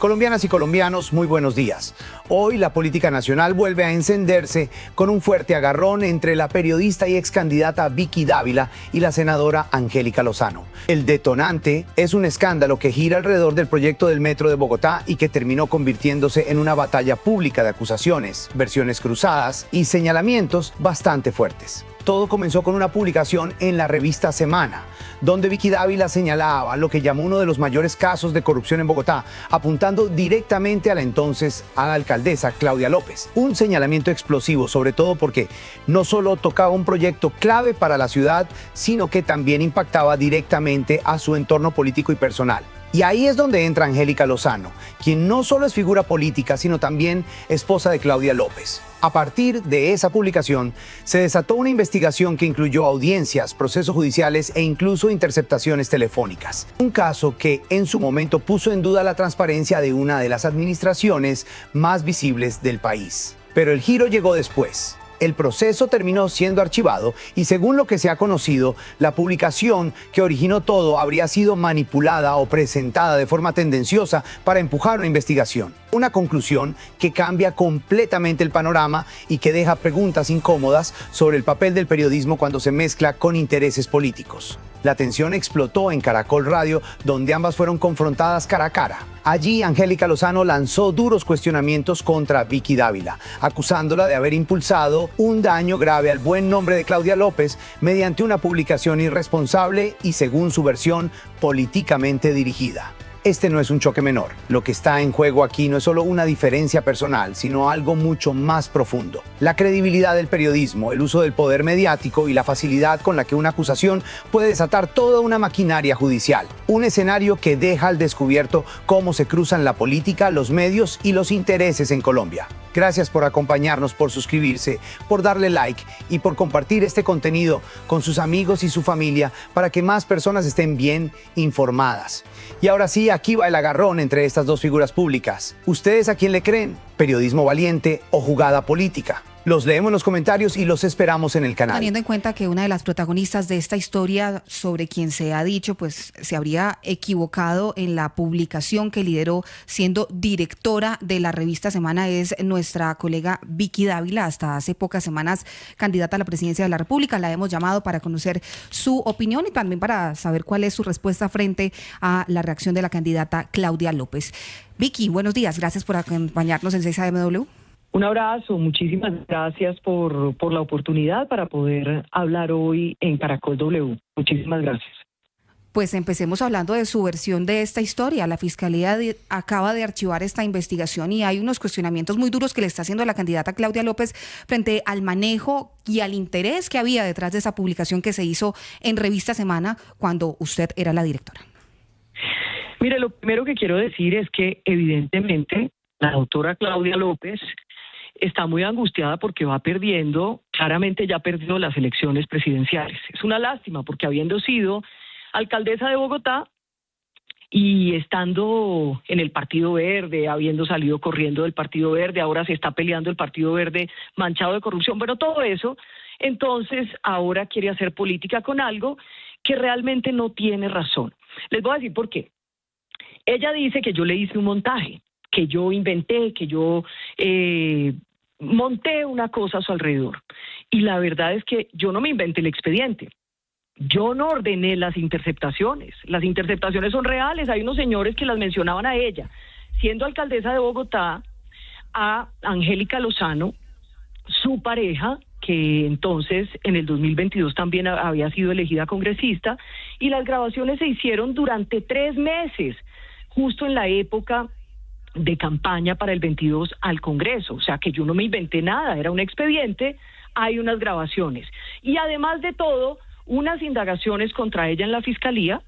Colombianas y colombianos, muy buenos días. Hoy la política nacional vuelve a encenderse con un fuerte agarrón entre la periodista y ex candidata Vicky Dávila y la senadora Angélica Lozano. El detonante es un escándalo que gira alrededor del proyecto del Metro de Bogotá y que terminó convirtiéndose en una batalla pública de acusaciones, versiones cruzadas y señalamientos bastante fuertes. Todo comenzó con una publicación en la revista Semana, donde Vicky Dávila señalaba lo que llamó uno de los mayores casos de corrupción en Bogotá, apuntando directamente a la entonces alcaldesa Claudia López. Un señalamiento explosivo, sobre todo porque no solo tocaba un proyecto clave para la ciudad, sino que también impactaba directamente a su entorno político y personal. Y ahí es donde entra Angélica Lozano, quien no solo es figura política, sino también esposa de Claudia López. A partir de esa publicación, se desató una investigación que incluyó audiencias, procesos judiciales e incluso interceptaciones telefónicas. Un caso que en su momento puso en duda la transparencia de una de las administraciones más visibles del país. Pero el giro llegó después. El proceso terminó siendo archivado y según lo que se ha conocido, la publicación que originó todo habría sido manipulada o presentada de forma tendenciosa para empujar una investigación. Una conclusión que cambia completamente el panorama y que deja preguntas incómodas sobre el papel del periodismo cuando se mezcla con intereses políticos. La tensión explotó en Caracol Radio, donde ambas fueron confrontadas cara a cara. Allí, Angélica Lozano lanzó duros cuestionamientos contra Vicky Dávila, acusándola de haber impulsado un daño grave al buen nombre de Claudia López mediante una publicación irresponsable y, según su versión, políticamente dirigida. Este no es un choque menor. Lo que está en juego aquí no es solo una diferencia personal, sino algo mucho más profundo. La credibilidad del periodismo, el uso del poder mediático y la facilidad con la que una acusación puede desatar toda una maquinaria judicial. Un escenario que deja al descubierto cómo se cruzan la política, los medios y los intereses en Colombia. Gracias por acompañarnos, por suscribirse, por darle like y por compartir este contenido con sus amigos y su familia para que más personas estén bien informadas. Y ahora sí, aquí va el agarrón entre estas dos figuras públicas. ¿Ustedes a quién le creen? ¿Periodismo valiente o jugada política? Los leemos en los comentarios y los esperamos en el canal. Teniendo en cuenta que una de las protagonistas de esta historia, sobre quien se ha dicho, pues se habría equivocado en la publicación que lideró siendo directora de la revista Semana, es nuestra colega Vicky Dávila, hasta hace pocas semanas candidata a la presidencia de la República. La hemos llamado para conocer su opinión y también para saber cuál es su respuesta frente a la reacción de la candidata Claudia López. Vicky, buenos días. Gracias por acompañarnos en 6am. Un abrazo, muchísimas gracias por la oportunidad para poder hablar hoy en Caracol W. Muchísimas gracias. Pues empecemos hablando de su versión de esta historia. La Fiscalía acaba de archivar esta investigación y hay unos cuestionamientos muy duros que le está haciendo la candidata Claudia López frente al manejo y al interés que había detrás de esa publicación que se hizo en Revista Semana cuando usted era la directora. Mire, lo primero que quiero decir es que evidentemente la doctora Claudia López está muy angustiada porque va perdiendo, claramente ya perdió las elecciones presidenciales. Es una lástima porque habiendo sido alcaldesa de Bogotá y estando en el Partido Verde, habiendo salido corriendo del Partido Verde, ahora se está peleando el Partido Verde manchado de corrupción, bueno, todo eso, entonces ahora quiere hacer política con algo que realmente no tiene razón. Les voy a decir por qué. Ella dice que yo le hice un montaje, que yo inventé, que yo monté una cosa a su alrededor. Y la verdad es que yo no me inventé el expediente. Yo no ordené las interceptaciones. Las interceptaciones son reales. Hay unos señores que las mencionaban a ella. Siendo alcaldesa de Bogotá, a Angélica Lozano, su pareja, que entonces en el 2022 también había sido elegida congresista, y las grabaciones se hicieron durante 3 meses, justo en la época de campaña para el 22 al Congreso. O sea que yo no me inventé nada, era un expediente, hay unas grabaciones. Y además de todo, unas indagaciones contra ella en la Fiscalía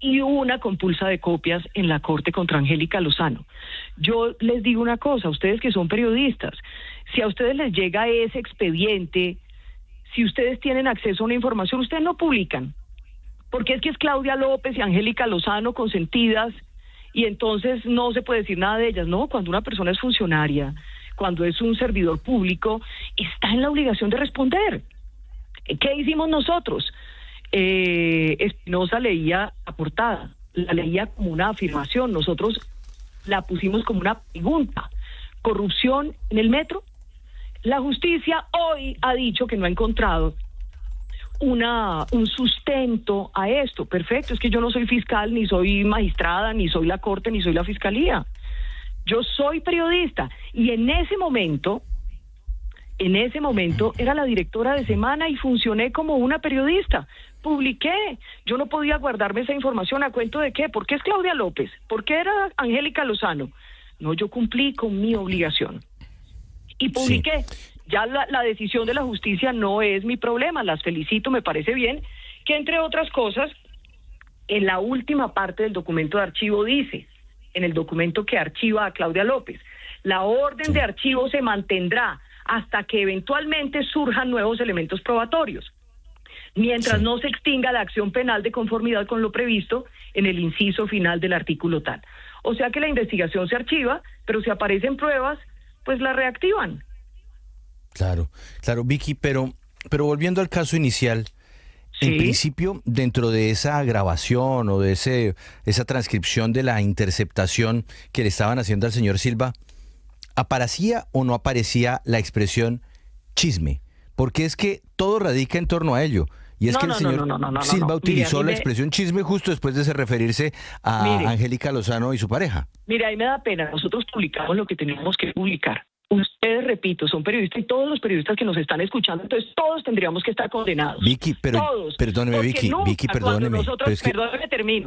y una compulsa de copias en la Corte contra Angélica Lozano. Yo les digo una cosa, ustedes que son periodistas, si a ustedes les llega ese expediente, si ustedes tienen acceso a una información, ustedes no publican. Porque es que es Claudia López y Angélica Lozano consentidas, y entonces no se puede decir nada de ellas, ¿no? Cuando una persona es funcionaria, cuando es un servidor público, está en la obligación de responder. ¿Qué hicimos nosotros? Espinosa leía la portada, la leía como una afirmación. Nosotros la pusimos como una pregunta. ¿Corrupción en el metro? La justicia hoy ha dicho que no ha encontrado un sustento a esto. Perfecto, es que yo no soy fiscal, ni soy magistrada, ni soy la corte, ni soy la fiscalía. Yo soy periodista y en ese momento era la directora de Semana y funcioné como una periodista. Publiqué, yo no podía guardarme esa información. ¿A cuento de qué? ¿Por qué es Claudia López? ¿Por qué era Angélica Lozano? No, yo cumplí con mi obligación y publiqué. Sí. Ya la decisión de la justicia no es mi problema, las felicito, me parece bien, que entre otras cosas, en la última parte del documento de archivo dice, en el documento que archiva a Claudia López, la orden de archivo se mantendrá hasta que eventualmente surjan nuevos elementos probatorios, mientras no se extinga la acción penal de conformidad con lo previsto en el inciso final del artículo tal. O sea que la investigación se archiva, pero si aparecen pruebas, pues la reactivan. Claro, Vicky, pero volviendo al caso inicial, ¿sí? En principio, dentro de esa grabación o de esa transcripción de la interceptación que le estaban haciendo al señor Silva, ¿aparecía o no aparecía la expresión chisme? Porque es que todo radica en torno a ello. Y es que el señor Silva utilizó la expresión chisme justo después de referirse a Angélica Lozano y su pareja. Mira, ahí me da pena. Nosotros publicamos lo que teníamos que publicar. Ustedes, repito, son periodistas y todos los periodistas que nos están escuchando, entonces todos tendríamos que estar condenados. Vicky, perdóneme, Vicky, perdóneme.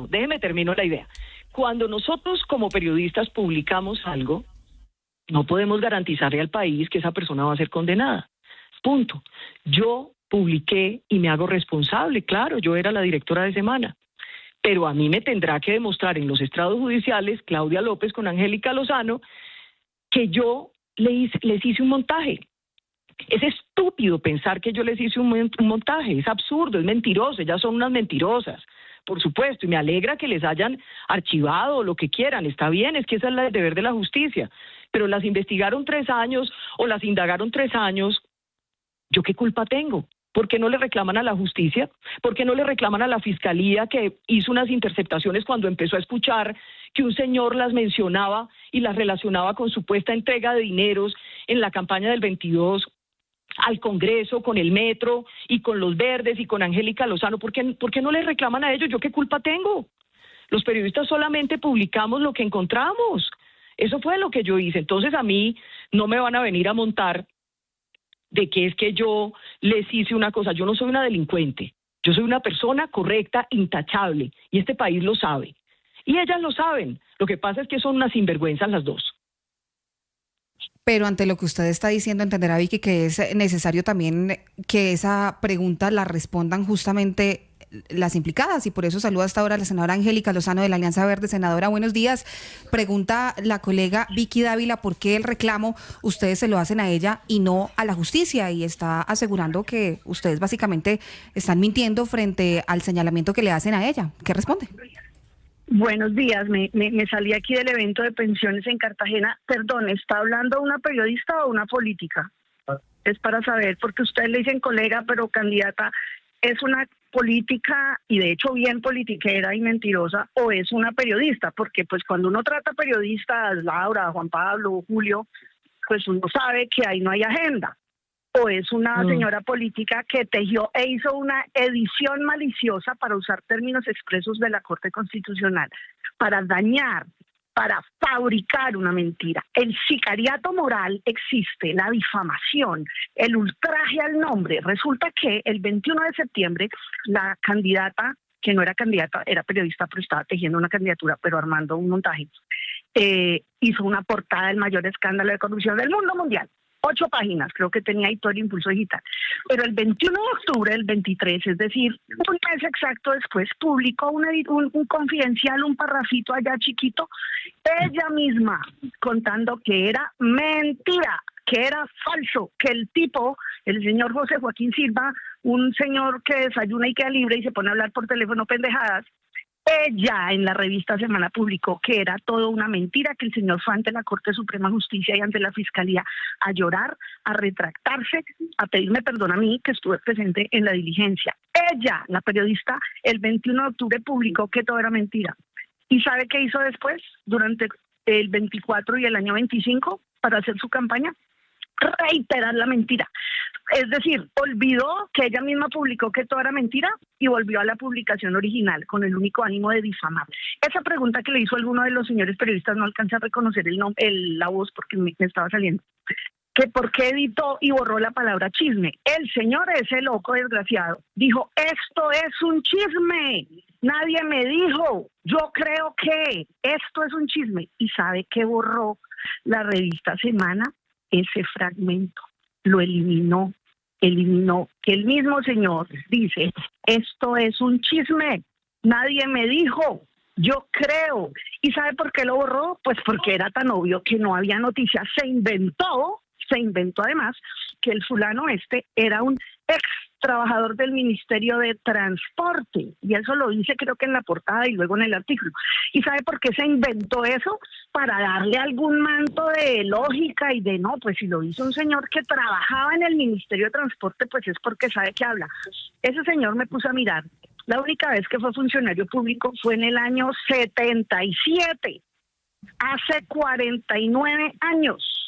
Déjeme termino la idea. Cuando nosotros como periodistas publicamos algo, no podemos garantizarle al país que esa persona va a ser condenada. Punto. Yo publiqué y me hago responsable, claro, yo era la directora de Semana, pero a mí me tendrá que demostrar en los estrados judiciales, Claudia López con Angélica Lozano, que yo les hice un montaje. Es estúpido pensar que yo les hice un montaje, es absurdo, es mentiroso, ellas son unas mentirosas, por supuesto, y me alegra que les hayan archivado lo que quieran, está bien, es que ese es el deber de la justicia, pero las investigaron 3 años o las indagaron 3 años, ¿yo qué culpa tengo? ¿Por qué no le reclaman a la justicia? ¿Por qué no le reclaman a la fiscalía que hizo unas interceptaciones cuando empezó a escuchar que un señor las mencionaba y las relacionaba con supuesta entrega de dineros en la campaña del 22 al Congreso, con el metro y con los verdes y con Angélica Lozano? ¿Por qué no le reclaman a ellos? ¿Yo qué culpa tengo? Los periodistas solamente publicamos lo que encontramos. Eso fue lo que yo hice. Entonces a mí no me van a venir a montar de que es que yo les hice una cosa. Yo no soy una delincuente, yo soy una persona correcta, intachable, y este país lo sabe. Y ellas lo saben, lo que pasa es que son unas sinvergüenzas las dos. Pero ante lo que usted está diciendo, entenderá, Vicky, que es necesario también que esa pregunta la respondan justamente las implicadas, y por eso saluda hasta ahora a la senadora Angélica Lozano de la Alianza Verde. Senadora, buenos días. Pregunta la colega Vicky Dávila por qué el reclamo ustedes se lo hacen a ella y no a la justicia, y está asegurando que ustedes básicamente están mintiendo frente al señalamiento que le hacen a ella. ¿Qué responde? Buenos días, me salí aquí del evento de pensiones en Cartagena. Perdón, ¿está hablando una periodista o una política? Es para saber, porque ustedes le dicen colega, pero candidata, ¿es una política y de hecho bien politiquera y mentirosa o es una periodista? Porque pues cuando uno trata periodistas, Laura, Juan Pablo, Julio, pues uno sabe que ahí no hay agenda. O es una señora política que tejió e hizo una edición maliciosa, para usar términos expresos de la Corte Constitucional, para dañar, para fabricar una mentira. El sicariato moral existe, la difamación, el ultraje al nombre. Resulta que el 21 de septiembre la candidata, que no era candidata, era periodista, pero estaba tejiendo una candidatura, pero armando un montaje, hizo una portada del mayor escándalo de corrupción del mundo mundial. 8 páginas, creo que tenía ahí todo el Impulso Digital. Pero el 21 de octubre del 23, es decir, un mes exacto después, publicó un confidencial, un parrafito allá chiquito, ella misma contando que era mentira, que era falso, que el tipo, el señor José Joaquín Silva, un señor que desayuna y queda libre y se pone a hablar por teléfono pendejadas, ella en la revista Semana publicó que era todo una mentira, que el señor fue ante la Corte Suprema de Justicia y ante la Fiscalía a llorar, a retractarse, a pedirme perdón a mí, que estuve presente en la diligencia. Ella, la periodista, el 21 de octubre publicó que todo era mentira. ¿Y sabe qué hizo después? Durante el 24 y el año 25 para hacer su campaña, reiterar la mentira. Es decir, olvidó que ella misma publicó que todo era mentira y volvió a la publicación original con el único ánimo de difamar. Esa pregunta que le hizo alguno de los señores periodistas, no alcancé a reconocer la voz porque me estaba saliendo, que por qué editó y borró la palabra chisme. El señor ese loco desgraciado dijo, esto es un chisme, nadie me dijo, yo creo que esto es un chisme. ¿Y sabe qué borró la revista Semana? Ese fragmento, lo eliminó que el mismo señor dice, esto es un chisme, nadie me dijo, yo creo. ¿Y sabe por qué lo borró? Pues porque era tan obvio que no había noticias. Se inventó además que el fulano era un ex trabajador del Ministerio de Transporte, y eso lo dice creo que en la portada y luego en el artículo. ¿Y sabe por qué se inventó eso? Para darle algún manto de lógica y de no, pues si lo hizo un señor que trabajaba en el Ministerio de Transporte, pues es porque sabe que habla. Ese señor me puso a mirar. La única vez que fue funcionario público fue en el año 77, hace 49 años.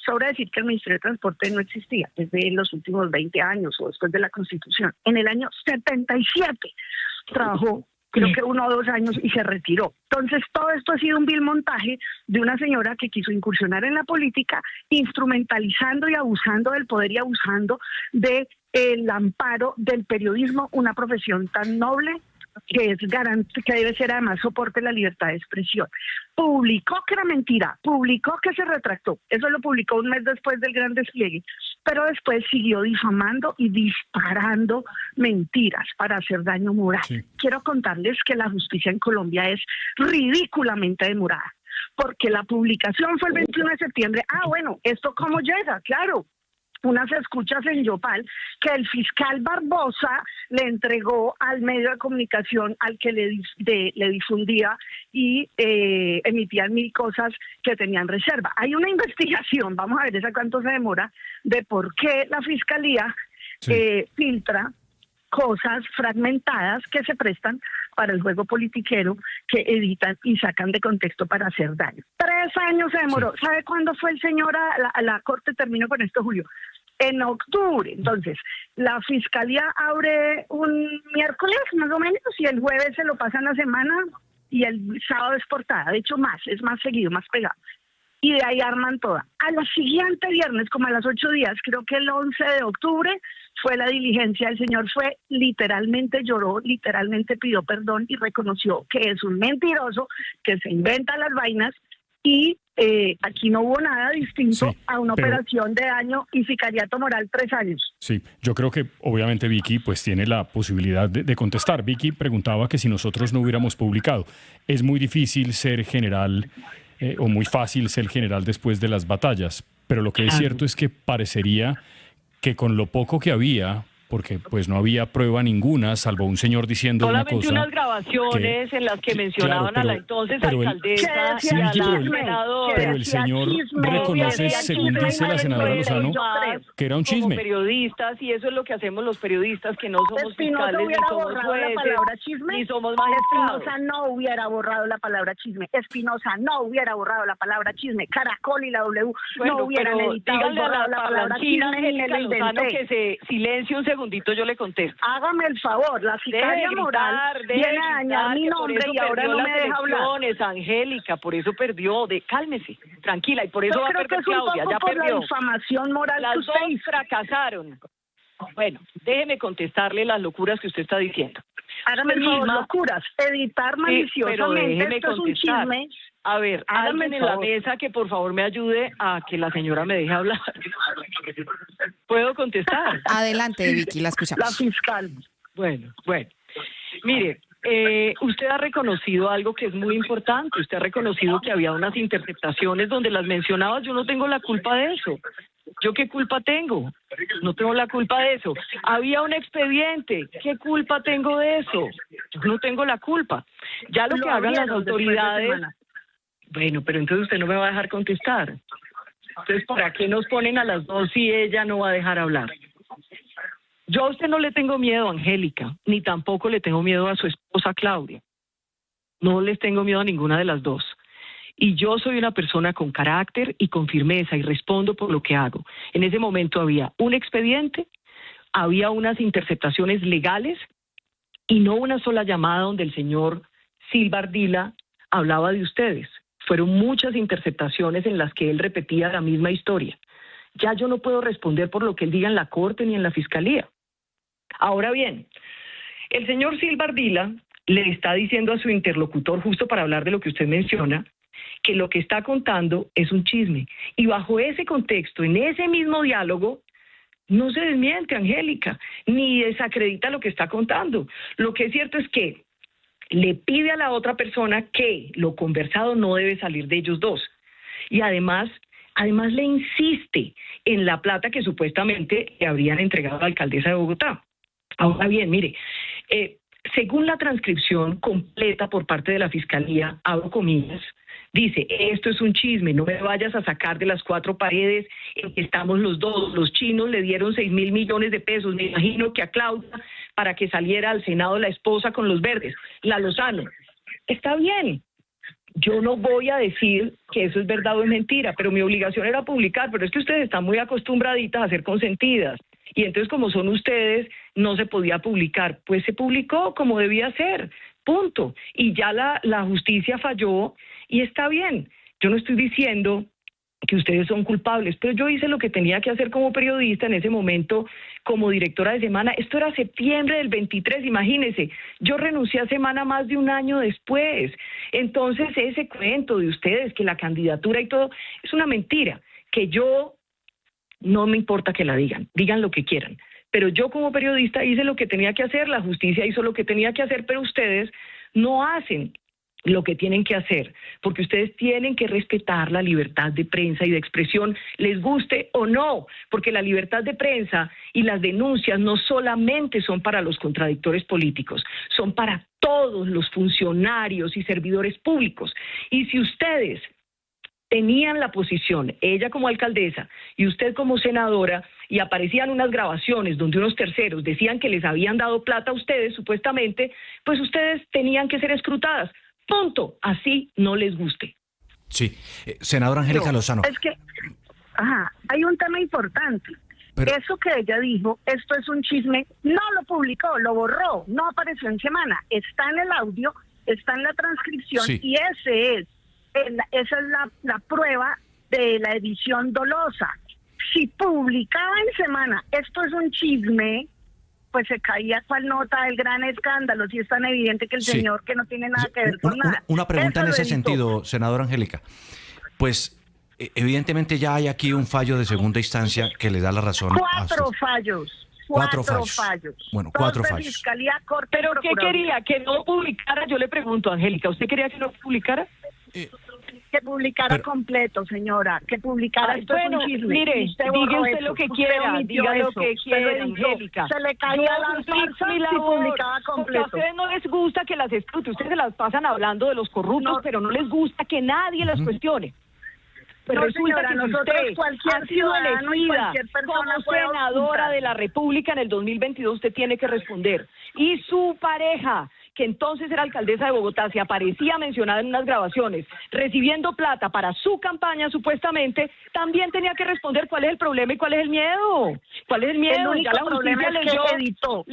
Sobra decir que el Ministerio de Transporte no existía desde los últimos 20 años o después de la Constitución. En el año 77 trabajó, creo que 1 o 2 años y se retiró. Entonces, todo esto ha sido un vil montaje de una señora que quiso incursionar en la política, instrumentalizando y abusando del poder y abusando del amparo del periodismo, una profesión tan noble que es garante, que debe ser además soporte de la libertad de expresión. Publicó que era mentira, publicó que se retractó, eso lo publicó un mes después del gran despliegue, pero después siguió difamando y disparando mentiras para hacer daño moral. Sí. Quiero contarles que la justicia en Colombia es ridículamente demorada, porque la publicación fue el 21 de septiembre. Bueno, ¿esto cómo llega? Claro, unas escuchas en Yopal que el fiscal Barbosa le entregó al medio de comunicación al que le difundía y emitían 1000 cosas que tenían reserva. Hay una investigación, vamos a ver esa cuánto se demora, de por qué la fiscalía filtra cosas fragmentadas que se prestan para el juego politiquero, que editan y sacan de contexto para hacer daño. 3 años se demoró. Sí. ¿Sabe cuándo fue el señor a la corte? Termino con esto, Julio. En octubre. Entonces, la fiscalía abre un miércoles, más o menos, y el jueves se lo pasan la semana y el sábado es portada. De hecho, es más seguido, más pegado. Y de ahí arman toda. A la siguiente viernes, como a las 8 días, creo que el 11 de octubre, fue la diligencia. El señor literalmente lloró, literalmente pidió perdón y reconoció que es un mentiroso, que se inventa las vainas y aquí no hubo nada distinto a una operación de daño y sicariato moral 3 años. Sí, yo creo que obviamente Vicky pues tiene la posibilidad de contestar. Vicky preguntaba que si nosotros no hubiéramos publicado. Es muy difícil ser general o muy fácil ser general después de las batallas, pero lo que es cierto es que parecería que con lo poco que había, porque pues no había prueba ninguna, salvo un señor diciendo solamente una cosa. Unas grabaciones en las que mencionaban a la entonces alcaldesa y a la senadora. Pero el señor reconoce, según dice la senadora Lozano, que era un chisme. Como periodistas, y eso es lo que hacemos los periodistas, que no somos fiscales, ni somos jueces, ni somos magistrados. Espinosa no hubiera borrado la palabra chisme. Espinosa no hubiera borrado la palabra chisme. Caracol y la W no hubieran editado y borrado la palabra chisme, ni me la inventé. Que se silencie un segundito, yo le contesto. Hágame el favor, la sicaria moral viene a dañar mi nombre y ahora no me deja hablar. Angélica, por eso perdió. Cálmese, tranquila, y por eso yo va a perder Claudia, ya perdió. La difamación moral las que usted dos hizo. Fracasaron. Bueno, déjeme contestarle las locuras que usted está diciendo. Hágame el favor, locuras. Editar maliciosamente, esto es un chisme. A ver, alguien en la mesa que por favor me ayude a que la señora me deje hablar. ¿Puedo contestar? Adelante, Vicky, la escuchamos. La fiscal. Bueno. Mire, usted ha reconocido algo que es muy importante. Usted ha reconocido que había unas interceptaciones donde las mencionaba. Yo no tengo la culpa de eso. ¿Yo qué culpa tengo? No tengo la culpa de eso. Había un expediente. ¿Qué culpa tengo de eso? Yo no tengo la culpa. Ya lo que hagan las autoridades... Bueno, pero entonces usted no me va a dejar contestar. Entonces, ¿para qué nos ponen a las dos si ella no va a dejar hablar? Yo a usted no le tengo miedo, Angélica, ni tampoco le tengo miedo a su esposa, Claudia. No les tengo miedo a ninguna de las dos. Y yo soy una persona con carácter y con firmeza y respondo por lo que hago. En ese momento había un expediente, había unas interceptaciones legales y no una sola llamada donde el señor Silva Ardila hablaba de ustedes. Fueron muchas interceptaciones en las que él repetía la misma historia. Ya yo no puedo responder por lo que él diga en la corte ni en la fiscalía. Ahora bien, el señor Silva Ardila le está diciendo a su interlocutor, justo para hablar de lo que usted menciona, que lo que está contando es un chisme. Y bajo ese contexto, en ese mismo diálogo, no se desmiente, Angélica, ni desacredita lo que está contando. Lo que es cierto es que le pide a la otra persona que lo conversado no debe salir de ellos dos. Y además le insiste en la plata que supuestamente le habrían entregado a la alcaldesa de Bogotá. Ahora bien, mire, según la transcripción completa por parte de la Fiscalía, abro comillas, dice, esto es un chisme, no me vayas a sacar de las cuatro paredes en que estamos los dos. Los chinos le dieron 6.000 millones de pesos, me imagino que a Claudia, para que saliera al Senado la esposa con los verdes, la Lozano. Está bien, yo no voy a decir que eso es verdad o es mentira, pero mi obligación era publicar, pero es que ustedes están muy acostumbraditas a ser consentidas. Y entonces, como son ustedes, no se podía publicar. Pues se publicó como debía ser, punto. Y ya la justicia falló y está bien. Yo no estoy diciendo que ustedes son culpables, pero yo hice lo que tenía que hacer como periodista en ese momento, como directora de Semana. Esto era septiembre del 23, imagínense. Yo renuncié a Semana más de un año después. Entonces, ese cuento de ustedes, que la candidatura y todo, es una mentira, que yo... No me importa que la digan lo que quieran, pero yo como periodista hice lo que tenía que hacer, la justicia hizo lo que tenía que hacer, pero ustedes no hacen lo que tienen que hacer, porque ustedes tienen que respetar la libertad de prensa y de expresión, les guste o no, porque la libertad de prensa y las denuncias no solamente son para los contradictores políticos, son para todos los funcionarios y servidores públicos. Y si ustedes tenían la posición, ella como alcaldesa y usted como senadora, y aparecían unas grabaciones donde unos terceros decían que les habían dado plata a ustedes, supuestamente, pues ustedes tenían que ser escrutadas. Punto. Así no les guste. Sí. Senadora Angélica Lozano. Es que, hay un tema importante. Pero eso que ella dijo, esto es un chisme, no lo publicó, lo borró, no apareció en Semana. Está en el audio, está en la transcripción, sí. Y esa es la prueba de la edición dolosa. Si publicaba en Semana, esto es un chisme, pues se caía cual nota del gran escándalo, si es tan evidente que el señor que no tiene nada que ver con nada. Una pregunta en ese sentido, senadora Angélica. Pues evidentemente ya hay aquí un fallo de segunda instancia que le da la razón. Cuatro fallos. Bueno, cuatro fallos. Fiscalía, Corte, ¿pero qué quería? ¿Que no publicara? Yo le pregunto, Angélica, ¿usted quería que no publicara? Que publicara completo, señora, que publicara. Bueno, mire, diga usted lo que quiera, diga lo que quiera, Angélica. Se le caía la farsa si publicaba completo. A ustedes no les gusta que las escrute, ustedes se las pasan hablando de los corruptos, pero no les gusta que nadie las cuestione. Pero no, resulta señora, que nosotros, usted cualquier ha sido elegida como senadora de la República en el 2022, usted tiene que responder. Y su pareja, que entonces era alcaldesa de Bogotá, se aparecía mencionada en unas grabaciones, recibiendo plata para su campaña supuestamente, también tenía que responder cuál es el problema y cuál es el miedo. ¿Cuál es el miedo? El único problema es que editó.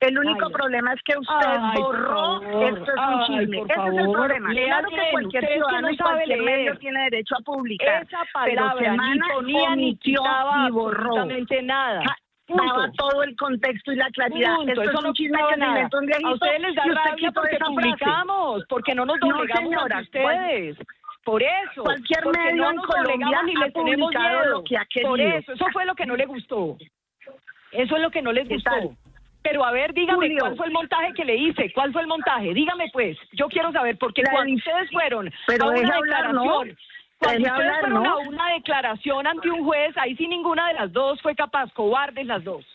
El único problema es que usted borró, esto es un chisme. Ese es el problema. Claro que cualquier ciudadano y cualquier medio tiene derecho a publicar. Esa palabra, pero Semana omitió y borró. Absolutamente nada. Daba todo el contexto y la claridad. Esto es un chisme que se inventó un viejito. A ustedes les da rabia porque publicamos, porque no nos doblegamos ante ustedes. Por eso. Cualquier medio en Colombia ni les tenemos miedo. Lo que ha querido. Por eso fue lo que no le gustó. Eso es lo que no les gustó. Pero a ver, dígame, Julio, ¿cuál fue el montaje que le hice? ¿Cuál fue el montaje? Dígame pues, yo quiero saber, porque cuando ustedes fueron a una declaración, cuando ustedes fueron a una declaración ante un juez, ahí sí ninguna de las dos fue capaz, cobardes las dos.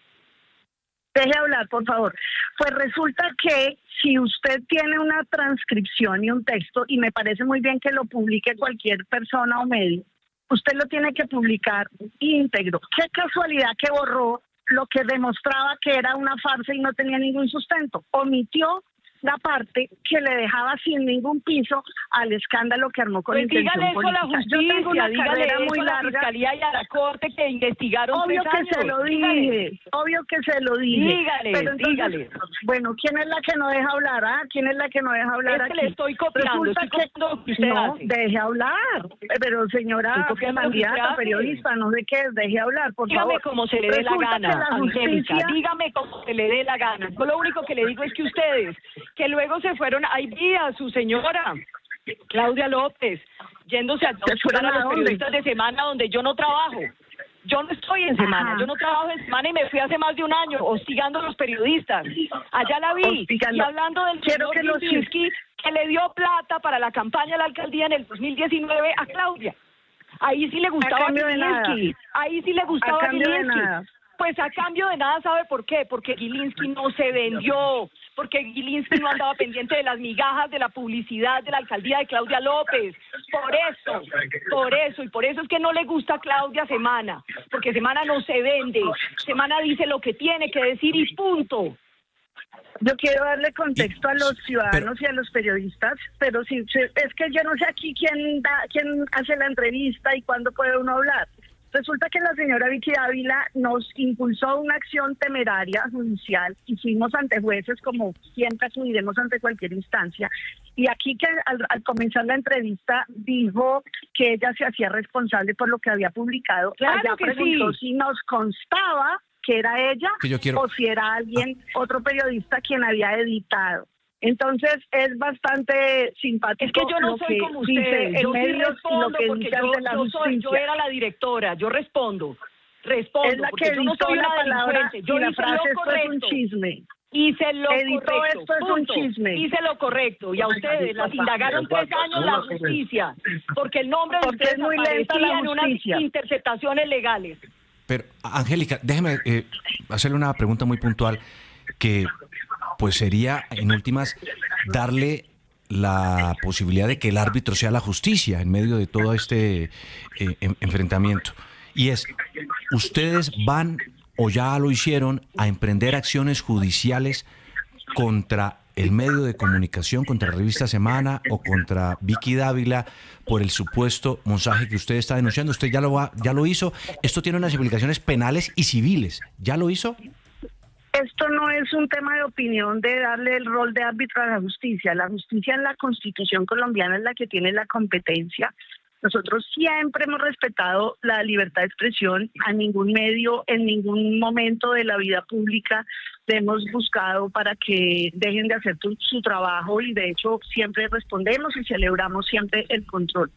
Deje hablar, por favor. Pues resulta que si usted tiene una transcripción y un texto, y me parece muy bien que lo publique cualquier persona o medio, usted lo tiene que publicar íntegro. Qué casualidad que borró lo que demostraba que era una farsa y no tenía ningún sustento. Omitió la parte que le dejaba sin ningún piso al escándalo que armó con intención dígale eso a la política. Yo tengo justicia, una dígale carrera eso muy a la larga. fiscalía y a la corte que investigaron Obvio 3 que años. se lo Dígale. dije, obvio que se lo dije. Dígale, Pero entonces, dígale. bueno, ¿quién es la que no deja hablar? ¿Quién es la que no deja hablar Es que aquí? le estoy copiando, Resulta estoy copiando lo que usted no, hace. deje hablar. Pero señora Estoy copiando lo que usted candidata, hace. periodista, no sé qué es, deje hablar, por Dígame favor. como se le dé la Resulta gana, que la Angélica, justicia- dígame como se le dé la gana. Yo lo único que le digo es que ustedes, que luego se fueron, ahí vi a su señora, Claudia López, yéndose a ¿Se fueron buscar a a los dónde? periodistas de Semana donde yo no trabajo. Yo no estoy en Semana, Ajá. yo no trabajo en Semana y me fui hace más de un año hostigando a los periodistas. Allá la vi. Hostigando. Y hablando del Quiero que señor los- Gilinski, que le dio plata para la campaña de la alcaldía en el 2019 a Claudia. Ahí sí le gustaba cambio de nada. Gilinski. Ahí sí le gustaba A cambio de Gilinski. nada. Pues a cambio de nada, ¿sabe por qué? Porque Gilinski no se vendió, porque Gilinski no andaba pendiente de las migajas de la publicidad de la alcaldía de Claudia López. Y por eso es que no le gusta a Claudia Semana, porque Semana no se vende, Semana dice lo que tiene que decir y punto. Yo quiero darle contexto a los ciudadanos y a los periodistas, pero es que yo no sé aquí quién hace la entrevista y cuándo puede uno hablar. Resulta que la señora Vicky Dávila nos impulsó una acción temeraria judicial y fuimos ante jueces, como siempre acudiremos ante cualquier instancia. Y aquí que al comenzar la entrevista dijo que ella se hacía responsable por lo que había publicado. Claro Allá que preguntó sí. si nos constaba que era ella Que yo quiero- o si era alguien, otro periodista quien había editado. Entonces es bastante simpático. Es que yo no lo soy que como dice usted, en yo sí medios y lo respondo que porque dice ante la yo justicia. era la directora, yo respondo, Es la porque que yo no editó soy la una palabra delincuente, yo y la hice frase lo esto es un correcto. chisme. Hice lo Editó correcto, esto es un punto. chisme. Hice lo correcto y a ustedes las indagaron 3 años la justicia porque el nombre de Porque ustedes es muy lenta la aparecía en unas justicia. interceptaciones legales. Pero, Angélica, déjeme hacerle una pregunta muy puntual que pues sería, en últimas, darle la posibilidad de que el árbitro sea la justicia en medio de todo este enfrentamiento. Y es, ¿ustedes van o ya lo hicieron a emprender acciones judiciales contra el medio de comunicación, contra la revista Semana o contra Vicky Dávila por el supuesto montaje que usted está denunciando? ¿Usted ya lo hizo? Esto tiene unas implicaciones penales y civiles. ¿Ya lo hizo? Esto no es un tema de opinión de darle el rol de árbitro a la justicia. La justicia en la Constitución colombiana es la que tiene la competencia. Nosotros siempre hemos respetado la libertad de expresión. A ningún medio, en ningún momento de la vida pública, le hemos buscado para que dejen de hacer su trabajo y de hecho siempre respondemos y celebramos siempre el control.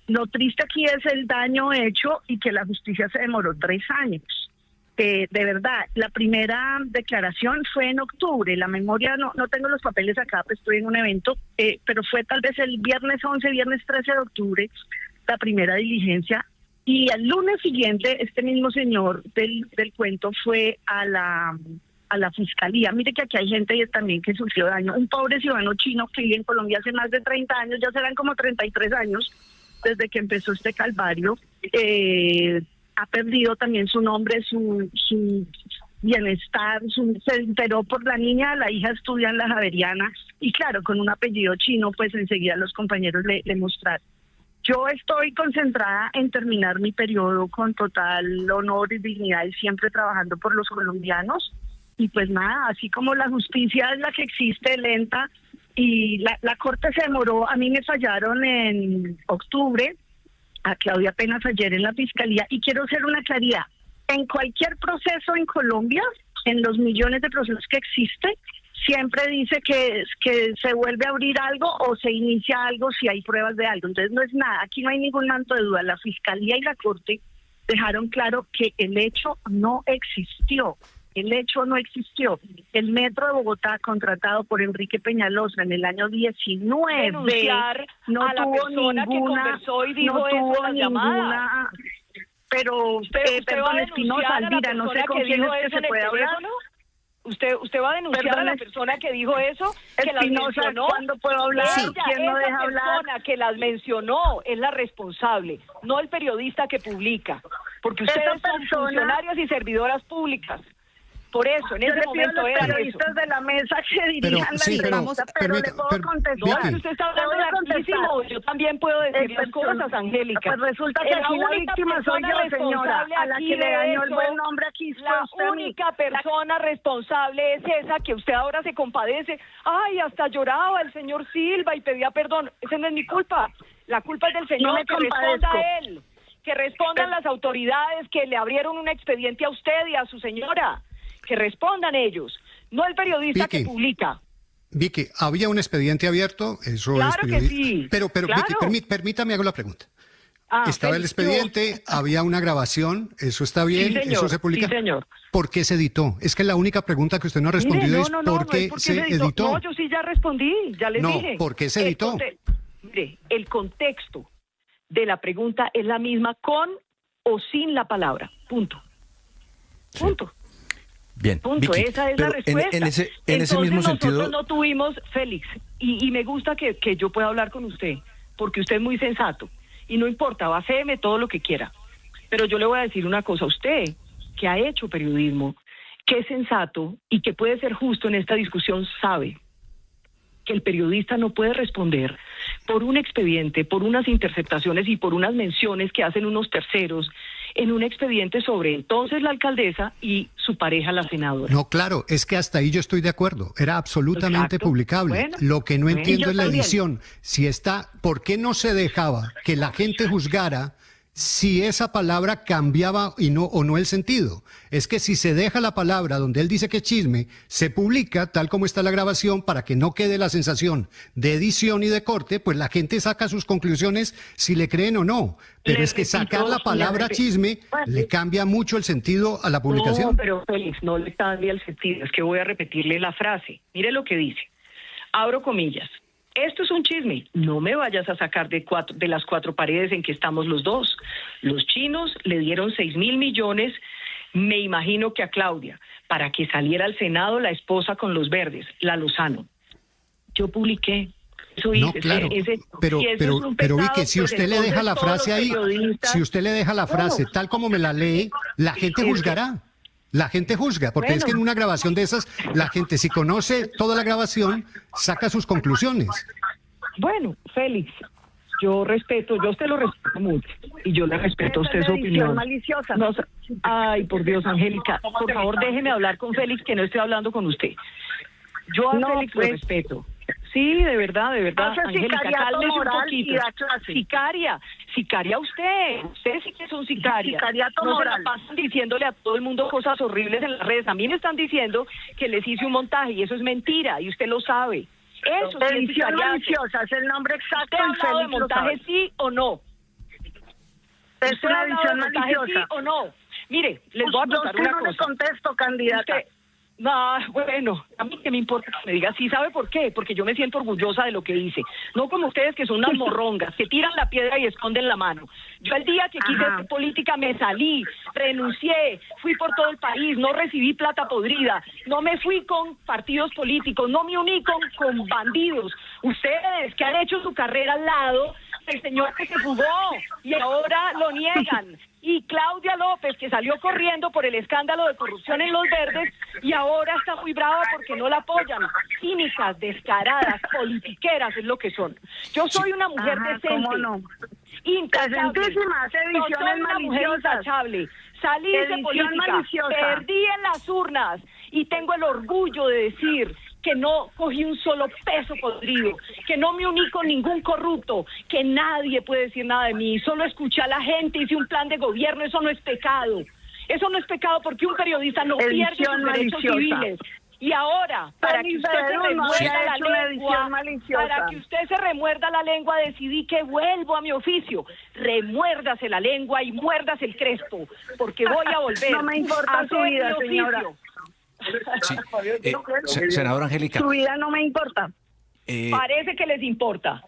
Lo triste aquí es el daño hecho y que la justicia se demoró 3 años. De verdad, la primera declaración fue en octubre. La memoria, no tengo los papeles acá, pues estoy en un evento, pero fue tal vez el viernes 11, viernes 13 de octubre, la primera diligencia. Y al lunes siguiente, este mismo señor del cuento fue a la fiscalía. Mire que aquí hay gente también que sufrió daño. Un pobre ciudadano chino que vive en Colombia hace más de 30 años, ya serán como 33 años desde que empezó este calvario. Ha perdido también su nombre, su bienestar, se enteró por la niña, la hija estudia en la Javeriana y claro, con un apellido chino, pues enseguida los compañeros le mostraron. Yo estoy concentrada en terminar mi periodo con total honor y dignidad y siempre trabajando por los colombianos y pues nada, así como la justicia es la que existe lenta y la corte se demoró, a mí me fallaron en octubre, a Claudia apenas ayer en la fiscalía y quiero hacer una claridad. En cualquier proceso en Colombia, en los millones de procesos que existe, siempre dice que se vuelve a abrir algo o se inicia algo si hay pruebas de algo. Entonces no es nada, aquí no hay ningún manto de duda. La fiscalía y la corte dejaron claro que el hecho no existió. El hecho no existió. El Metro de Bogotá, contratado por Enrique Peñalosa en el año 19, Denunciar no a la tuvo persona que ninguna, conversó y dijo no eso tuvo en las ninguna. llamadas. Pero, ¿Usted va perdón, a Espinosa, denunciar a la Alvira, no sé persona con que quién dijo es que eso se en el puede hablar. teléfono? ¿Usted va a denunciar Perdón, a la persona que dijo eso? Que las Espinosa, mencionó. ¿cuándo puedo hablar? ¿Quién no esa deja hablar? persona que las mencionó es la responsable, no el periodista que publica. Porque Esa ustedes son persona- funcionarios y servidoras públicas. Por eso, en ese momento eran eso. periodistas de la mesa que dirijan la entrevista, pero le puedo contestar. No, usted está hablando larguísimo. Yo también puedo decir las cosas, Angélica. Pues resulta que aquí la víctima soy yo, señora, a la que le dañó el buen nombre aquí. La única persona responsable es esa que usted ahora se compadece. Ay, hasta lloraba el señor Silva y pedía perdón. Esa no es mi culpa. La culpa es del señor, que responda a él. Que respondan las autoridades que le abrieron un expediente a usted y a su señora. Que respondan ellos, no el periodista que publica. Vicky, ¿había un expediente abierto? Eso claro es periodista. Que sí. Pero claro. Vicky, permítame hago la pregunta. Estaba el expediente, había una grabación, eso está bien, sí, señor, eso se publica. Sí, señor. ¿Por qué se editó? Es que la única pregunta que usted no ha respondido es ¿por qué se editó? No, yo sí ya respondí, ya les dije. No, ¿por qué se editó? Mire, el contexto de la pregunta es la misma con o sin la palabra. Punto. Punto. Bien, punto. Vicky, Esa es la respuesta. En ese mismo sentido, nosotros no tuvimos, Félix, y me gusta que yo pueda hablar con usted, porque usted es muy sensato, y no importa, bájeme todo lo que quiera. Pero yo le voy a decir una cosa a usted, que ha hecho periodismo, que es sensato y que puede ser justo en esta discusión, sabe que el periodista no puede responder por un expediente, por unas interceptaciones y por unas menciones que hacen unos terceros en un expediente sobre entonces la alcaldesa y su pareja, la senadora. No, claro, es que hasta ahí yo estoy de acuerdo. Era absolutamente publicable. Bueno, lo que no entiendo es la también. edición. Si está, ¿por qué no se dejaba que la gente juzgara si esa palabra cambiaba o no el sentido? Es que si se deja la palabra donde él dice que es chisme, se publica tal como está la grabación para que no quede la sensación de edición y de corte, pues la gente saca sus conclusiones si le creen o no. Pero es que sacar la palabra chisme le cambia mucho el sentido a la publicación. No, pero Félix, no le cambia el sentido. Es que voy a repetirle la frase. Mire lo que dice. Abro comillas. Esto es un chisme, no me vayas a sacar de las cuatro paredes en que estamos los dos. Los chinos le dieron 6.000 millones, me imagino que a Claudia, para que saliera al Senado la esposa con los verdes, la Lozano. Yo publiqué. Eso no, claro, pero Vicky, si usted le deja la frase ahí, si usted le deja la frase tal como me la lee, la gente juzgará. La gente juzga, porque es que en una grabación de esas, la gente, si conoce toda la grabación, saca sus conclusiones. Bueno, Félix, yo usted lo respeto mucho, y yo le respeto a usted su opinión. Maliciosa. No, ay, por Dios, Angélica, por favor déjeme hablar con Félix, que no estoy hablando con usted. Yo a Félix lo respeto. Sí, de verdad, Angélica, cálmese un poquito. Sicaria usted sí que son sicarias. Sicariato no moral. Se la pasan diciéndole a todo el mundo cosas horribles en las redes. A mí me están diciendo que les hice un montaje y eso es mentira y usted lo sabe. Eso sí es edición maliciosa, es el nombre exacto. ¿Usted ha hablado de montaje sí o no? Es una edición maliciosa. ¿Sí o no? Mire, les voy a contar una cosa. Yo no le contesto, candidata. Bueno, a mí que me importa que me diga sí, ¿sabe por qué? Porque yo me siento orgullosa de lo que hice. No como ustedes que son unas morrongas, que tiran la piedra y esconden la mano. Yo el día que quise hacer política me salí, renuncié, fui por todo el país, no recibí plata podrida, no me fui con partidos políticos, no me uní con bandidos. Ustedes que han hecho su carrera al lado del señor que se fugó y ahora lo niegan. Y Claudia López, que salió corriendo por el escándalo de corrupción en Los Verdes y ahora está muy brava porque no la apoyan. Cínicas, descaradas, politiqueras es lo que son. Yo soy una mujer decente. ¿Cómo no? Intachable. No soy una mujer intachable. Salí de política, perdí en las urnas y tengo el orgullo de decir que no cogí un solo peso podrido, que no me uní con ningún corrupto, que nadie puede decir nada de mí, solo escuché a la gente, hice un plan de gobierno, eso no es pecado. Eso no es pecado porque un periodista no pierde sus derechos civiles. Y ahora, para que usted se remuerda la lengua, para que usted se remuerda la lengua, decidí que vuelvo a mi oficio. Remuérdase la lengua y muérdase el crespo, porque voy a volver. No me importa su vida, señora. Sí. Senadora Angélica. Su vida no me importa. Parece que les importa.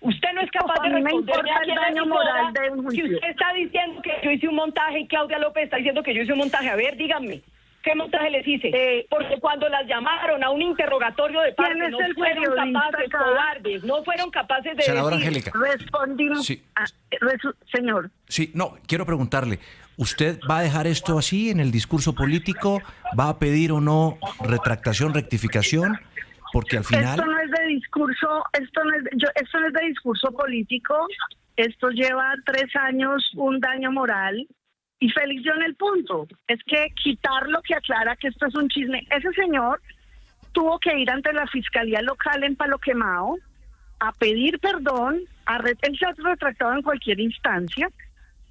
Usted no es capaz de responderme el daño moral de un juicio. Si usted está diciendo que yo hice un montaje y Claudia López está diciendo que yo hice un montaje, a ver, díganme. ¿Qué montaje les hice? Porque cuando las llamaron a un interrogatorio de parte, no fueron capaces, cobardes, no fueron capaces de Senadora decir. Angélica. Respondimos. Sí. Señor. Sí, no, quiero preguntarle, ¿usted va a dejar esto así en el discurso político? ¿Va a pedir o no retractación, rectificación? Porque al final... Esto no es de discurso, esto no es de discurso político, esto lleva 3 años, un daño moral, y Félix dio en el punto, es que quitar lo que aclara que esto es un chisme. Ese señor tuvo que ir ante la Fiscalía Local en Palo Quemado a pedir perdón, él se ha retractado en cualquier instancia,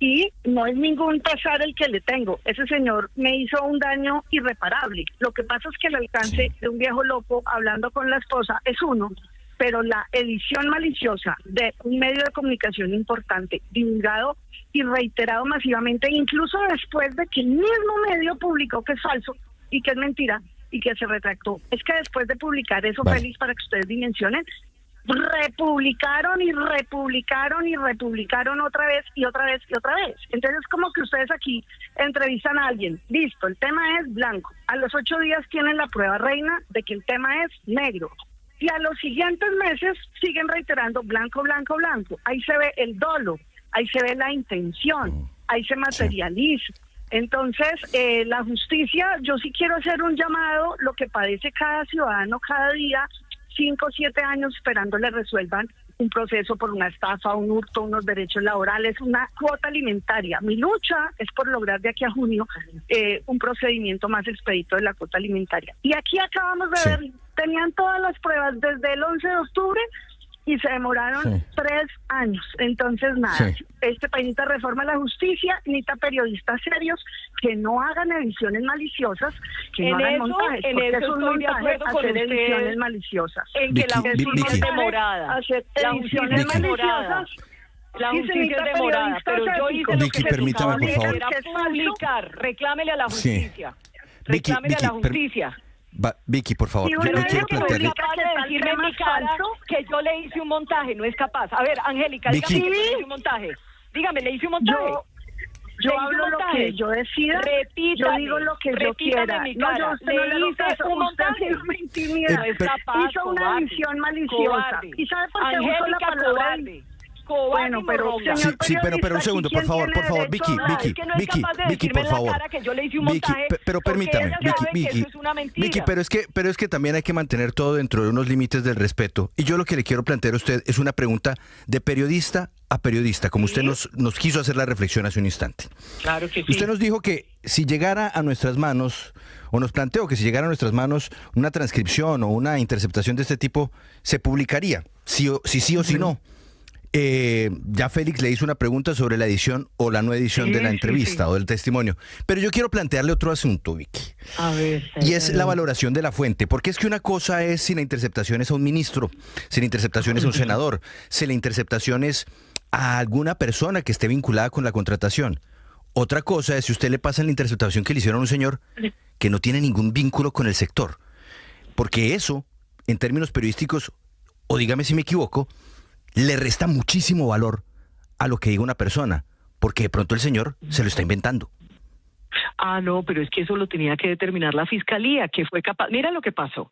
y no es ningún pesar el que le tengo. Ese señor me hizo un daño irreparable. Lo que pasa es que el alcance de un viejo loco hablando con la esposa es uno, pero la edición maliciosa de un medio de comunicación importante, divulgado y reiterado masivamente, incluso después de que el mismo medio publicó que es falso y que es mentira y que se retractó. Es que después de publicar eso, Vale. Félix, para que ustedes dimensionen, republicaron otra vez y otra vez y otra vez. Entonces, como que ustedes aquí entrevistan a alguien, listo, el tema es blanco, a los 8 días tienen la prueba reina de que el tema es negro, y a los siguientes meses siguen reiterando blanco, blanco, blanco. Ahí se ve el dolo, ahí se ve la intención, ahí se materializa. Entonces, la justicia, yo sí quiero hacer un llamado, lo que padece cada ciudadano cada día, 5 o 7 años esperando le resuelvan un proceso por una estafa, un hurto, unos derechos laborales, una cuota alimentaria. Mi lucha es por lograr de aquí a junio un procedimiento más expedito de la cuota alimentaria. Y aquí acabamos de ver, tenían todas las pruebas desde el 11 de octubre y se demoraron 3 años. Entonces, nada, este país necesita reforma a la justicia, necesita periodistas serios que no hagan ediciones maliciosas, que no hagan montajes, porque es un montaje hacer ediciones maliciosas. En que la Vicky, justicia es demorada. Hacer La ediciones justicia es demorada. maliciosas. La justicia es demorada, pero yo hice lo Vicky, que permítame, por favor. era publicar, reclámele a la Sí. justicia. Vicky, Reclámele a la Vicky, justicia. Vicky, por favor, Y yo una no vez quiero que plantearle... No es capaz de decirme en mi cara que yo le hice un montaje, no es capaz. A ver, Angélica, Vicky. dígame que le hice un montaje. Dígame, ¿le hice un montaje? Yo hablo lo que yo decida, yo digo lo que yo quiera. No, yo a usted no le hice hice un montaje. me intimida. No es capaz, Hizo una cobarde, edición maliciosa. cobarde. ¿Y sabe por qué uso la Angélica, palabra? cobarde. Cobarde Bueno, y pero morronga. señor Sí, pero un segundo, por favor, Vicky, Es que no es capaz de Vicky, decirme por en la favor. cara que yo le hice un Vicky, montaje, pero porque permítame, ella sabe que Vicky, eso es una mentira. Vicky, pero es que también hay que mantener todo dentro de unos límites del respeto. Y yo lo que le quiero plantear a usted es una pregunta de periodista a periodista, como usted nos quiso hacer la reflexión hace un instante. Claro que sí. Usted nos dijo que si llegara a nuestras manos, o nos planteó que si llegara a nuestras manos una transcripción o una interceptación de este tipo, se publicaría, sí o sí no. Ya Félix le hizo una pregunta sobre la edición o la no edición de la entrevista o del testimonio. Pero yo quiero plantearle otro asunto, Vicky. A ver. Y es la valoración de la fuente. Porque es que una cosa es si la interceptación es a un ministro, si la interceptación es a un senador, si la interceptación es a alguna persona que esté vinculada con la contratación. Otra cosa es si usted le pasa la interceptación que le hicieron a un señor que no tiene ningún vínculo con el sector. Porque eso, en términos periodísticos, o dígame si me equivoco, le resta muchísimo valor a lo que diga una persona, porque de pronto el señor se lo está inventando. Ah, no, pero es que eso lo tenía que determinar la fiscalía, que fue capaz. Mira lo que pasó.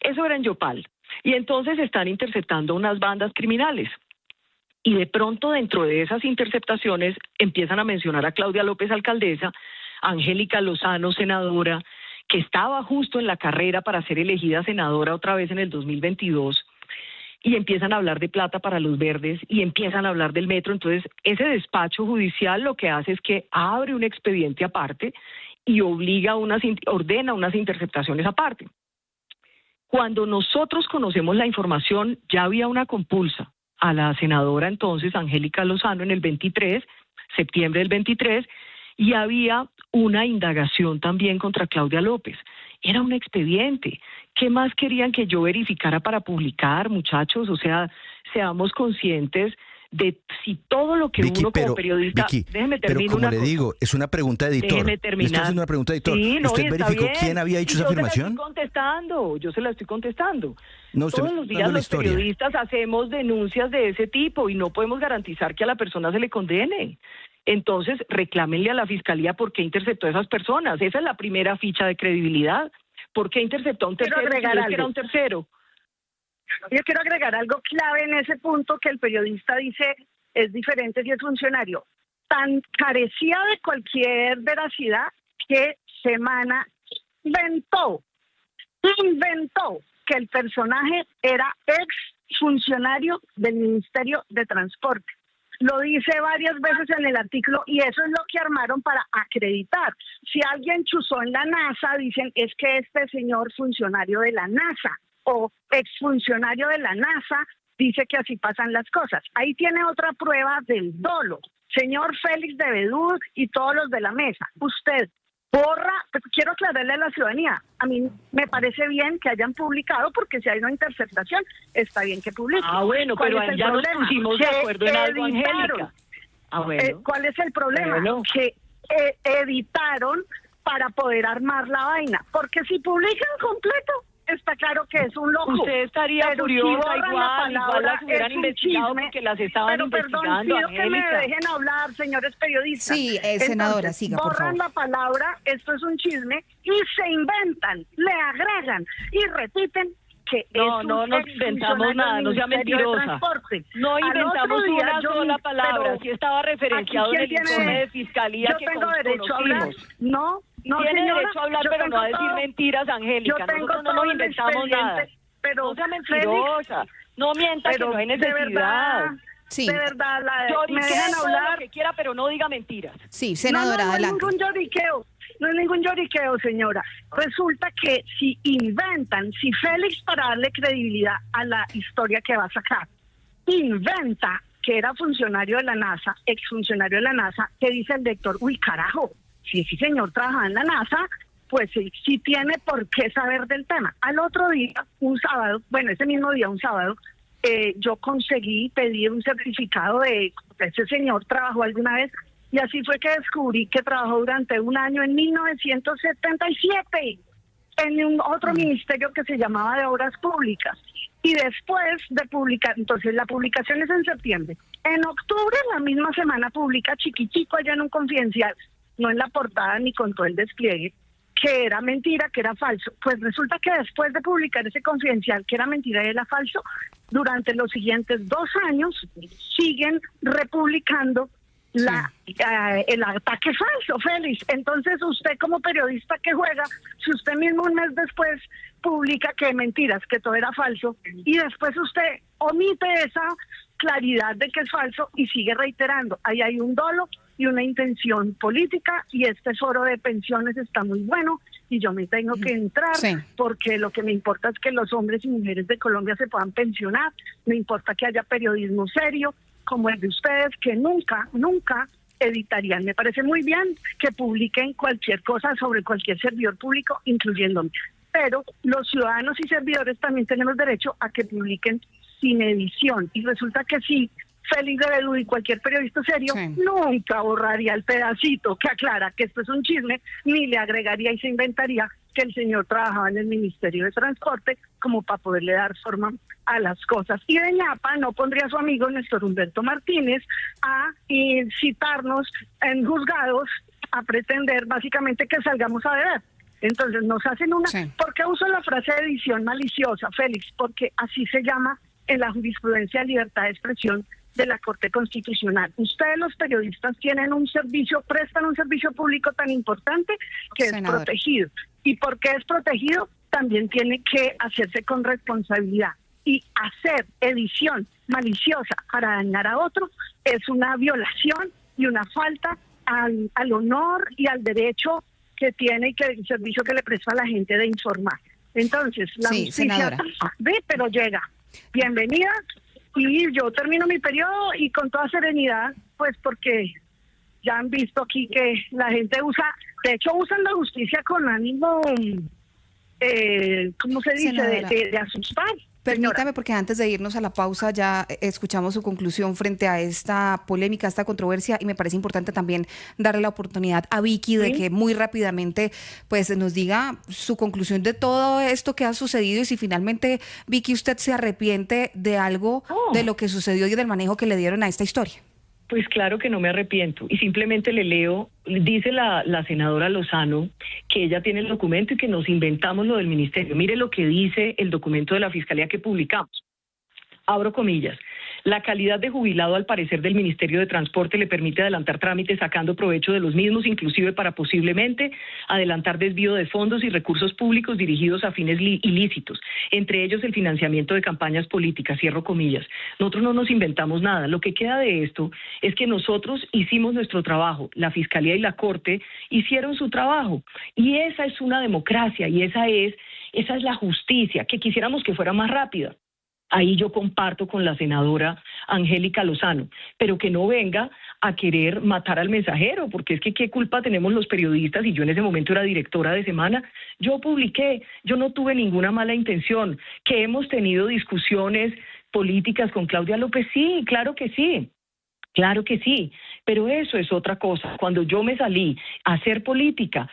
Eso era en Yopal. Y entonces están interceptando unas bandas criminales. Y de pronto dentro de esas interceptaciones empiezan a mencionar a Claudia López, alcaldesa, a Angélica Lozano, senadora, que estaba justo en la carrera para ser elegida senadora otra vez en el 2022. Y empiezan a hablar de plata para los verdes y empiezan a hablar del metro. Entonces, ese despacho judicial lo que hace es que abre un expediente aparte y ordena unas interceptaciones aparte. Cuando nosotros conocemos la información, ya había una compulsa a la senadora entonces, Angélica Lozano, en el 23, septiembre del 23, y había una indagación también contra Claudia López. Era un expediente. ¿Qué más querían que yo verificara para publicar, muchachos? O sea, seamos conscientes de si todo lo que Vicky, uno como periodista... Vicky, déjeme pero terminar como una le cosa. digo, es una pregunta de editor. Déjeme Le terminar. estoy haciendo una pregunta de editor. Sí, no, ¿Usted y está verificó bien. quién había hecho Y esa afirmación? Yo se la estoy contestando. No, usted Todos me los está días dando la los historia. periodistas hacemos denuncias de ese tipo y no podemos garantizar que a la persona se le condene. Entonces, reclámenle a la Fiscalía por qué interceptó a esas personas. Esa es la primera ficha de credibilidad. ¿Por qué interceptó a un tercero? Si es que era un tercero. Yo quiero agregar algo clave en ese punto que el periodista dice es diferente si es funcionario. Tan carecía de cualquier veracidad que Semana inventó que el personaje era ex funcionario del Ministerio de Transporte. Lo dice varias veces en el artículo y eso es lo que armaron para acreditar. Si alguien chuzó en la NASA, dicen es que este señor funcionario de la NASA o exfuncionario de la NASA dice que así pasan las cosas. Ahí tiene otra prueba del dolo. Señor Félix de Bedú y todos los de la mesa, usted borra, quiero aclararle a la ciudadanía, a mí me parece bien que hayan publicado porque si hay una interceptación, está bien que publiquen. Bueno, pero ya nos pusimos de acuerdo en algo, Angélica. Bueno. ¿Cuál es el problema? Bueno. Que editaron para poder armar la vaina, porque si publican completo, está claro que es un loco. Usted estaría furiosa igual las hubieran investigado porque las estaban investigando, Angélica. Que me dejen hablar, señores periodistas. Sí, senadora, siga, por favor. Borran la palabra, esto es un chisme, y se inventan, le agregan y repiten que no nos inventamos nada, no sea mentirosa. No inventamos una sola palabra, si estaba referenciado en el informe de Fiscalía que conocimos. Yo tengo derecho a hablar, no, tiene señora, derecho a hablar, pero no a decir mentiras, Angélica. Nosotros no nos inventamos nada. Pero no sea mentirosa. No mienta que no hay necesidad. Sí. De verdad, me dejan hablar lo que quiera, pero no diga mentiras. Sí, senadora, adelante. No es ningún lloriqueo, señora. Resulta que si inventan, si Félix, para darle credibilidad a la historia que va a sacar, inventa que era funcionario de la NASA, exfuncionario de la NASA, que dice el lector, uy, carajo, si ese señor trabajaba en la NASA, pues sí tiene por qué saber del tema. Al otro día, un sábado, ese mismo día, un sábado, yo conseguí pedir un certificado de ese señor trabajó alguna vez, y así fue que descubrí que trabajó durante un año en 1977 en otro ministerio que se llamaba de Obras Públicas. Y después de publicar, entonces la publicación es en septiembre. En octubre, la misma semana, publica chiquitico allá en un confidencial, no en la portada ni con todo el despliegue, que era mentira, que era falso. Pues resulta que después de publicar ese confidencial, que era mentira y era falso, durante los siguientes 2 años siguen republicando el ataque falso, Félix. Entonces usted como periodista que juega, si usted mismo un mes después publica que mentiras, que todo era falso, y después usted omite esa claridad de que es falso y sigue reiterando, ahí hay un dolo y una intención política, y este foro de pensiones está muy bueno y yo me tengo que entrar porque lo que me importa es que los hombres y mujeres de Colombia se puedan pensionar, me importa que haya periodismo serio como el de ustedes, que nunca editarían. Me parece muy bien que publiquen cualquier cosa sobre cualquier servidor público, incluyéndome, pero los ciudadanos y servidores también tenemos derecho a que publiquen sin edición, y resulta que sí, Félix de Bedú y cualquier periodista serio nunca borraría el pedacito que aclara que esto es un chisme, ni le agregaría y se inventaría que el señor trabajaba en el Ministerio de Transporte como para poderle dar forma a las cosas. Y de ñapa no pondría a su amigo Néstor Humberto Martínez a citarnos en juzgados a pretender básicamente que salgamos a deber. Entonces nos hacen una... ¿Por qué uso la frase de edición maliciosa, Félix? Porque así se llama en la jurisprudencia de libertad de expresión de la Corte Constitucional. Ustedes los periodistas tienen un servicio, prestan un servicio público tan importante que es protegido. ¿Y porque es protegido? También tiene que hacerse con responsabilidad. Y hacer edición maliciosa para dañar a otro es una violación y una falta al honor y al derecho que tiene y que el servicio que le presta a la gente de informar. Entonces, la justicia pero llega. Bienvenida. Y yo termino mi periodo y con toda serenidad, pues porque ya han visto aquí que la gente usan la justicia con ánimo, ¿cómo se dice?, de asustar. Permítame, porque antes de irnos a la pausa ya escuchamos su conclusión frente a esta polémica, esta controversia, y me parece importante también darle la oportunidad a Vicky de que muy rápidamente pues nos diga su conclusión de todo esto que ha sucedido y si finalmente, Vicky, usted se arrepiente de algo de lo que sucedió y del manejo que le dieron a esta historia. Pues claro que no me arrepiento y simplemente le leo, dice la senadora Lozano que ella tiene el documento y que nos inventamos lo del ministerio. Mire lo que dice el documento de la Fiscalía que publicamos. Abro comillas. La calidad de jubilado, al parecer, del Ministerio de Transporte le permite adelantar trámites sacando provecho de los mismos, inclusive para posiblemente adelantar desvío de fondos y recursos públicos dirigidos a fines ilícitos, entre ellos el financiamiento de campañas políticas, cierro comillas. Nosotros no nos inventamos nada. Lo que queda de esto es que nosotros hicimos nuestro trabajo, la Fiscalía y la Corte hicieron su trabajo, y esa es una democracia, y esa es la justicia, que quisiéramos que fuera más rápida. Ahí yo comparto con la senadora Angélica Lozano, pero que no venga a querer matar al mensajero, porque es que qué culpa tenemos los periodistas, y yo en ese momento era directora de Semana, yo publiqué, yo no tuve ninguna mala intención. Que hemos tenido discusiones políticas con Claudia López, sí, claro que sí. Claro que sí, pero eso es otra cosa. Cuando yo me salí a hacer política,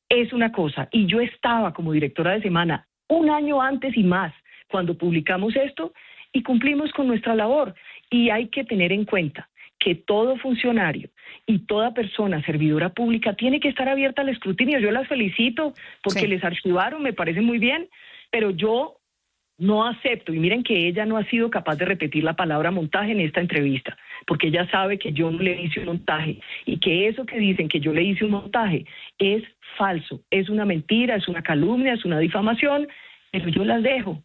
es una cosa, y yo estaba como directora de Semana un año antes y más, cuando publicamos esto, y cumplimos con nuestra labor. Y hay que tener en cuenta que todo funcionario y toda persona servidora pública tiene que estar abierta al escrutinio. Yo las felicito porque les archivaron, me parece muy bien, pero yo no acepto, y miren que ella no ha sido capaz de repetir la palabra montaje en esta entrevista, porque ella sabe que yo no le hice un montaje, y que eso que dicen que yo le hice un montaje es falso, es una mentira, es una calumnia, es una difamación, pero yo las dejo.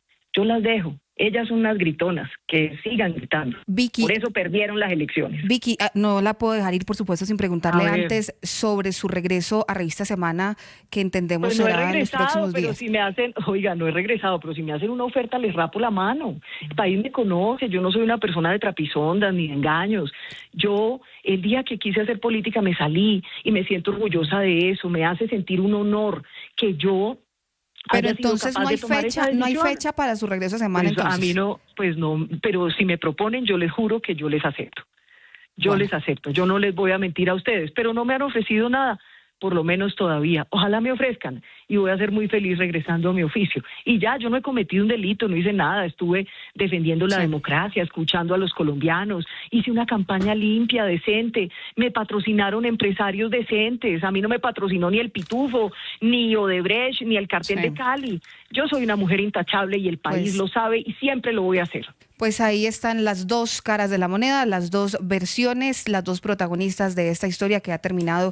Ellas son unas gritonas, que sigan gritando. Vicky, por eso perdieron las elecciones. Vicky, no la puedo dejar ir, por supuesto, sin preguntarle antes sobre su regreso a Revista Semana, que entendemos pues no será en los próximos pero días. Si me hacen, no he regresado, pero si me hacen una oferta les rapo la mano. El país me conoce, yo no soy una persona de trapisondas ni de engaños. Yo, el día que quise hacer política me salí y me siento orgullosa de eso, me hace sentir un honor que yo... Pero entonces no hay fecha para su regreso a Semana. Pues a mí no, pero si me proponen, yo les juro que yo les acepto. Les acepto, yo no les voy a mentir a ustedes, pero no me han ofrecido nada, por lo menos todavía. Ojalá me ofrezcan y voy a ser muy feliz regresando a mi oficio. Y ya, yo no he cometido un delito, no hice nada, estuve defendiendo la democracia, escuchando a los colombianos, hice una campaña limpia, decente, me patrocinaron empresarios decentes, a mí no me patrocinó ni el Pitufo, ni Odebrecht, ni el Cartel de Cali. Yo soy una mujer intachable y el país lo sabe y siempre lo voy a hacer. Pues ahí están las dos caras de la moneda, las dos versiones, las dos protagonistas de esta historia que ha terminado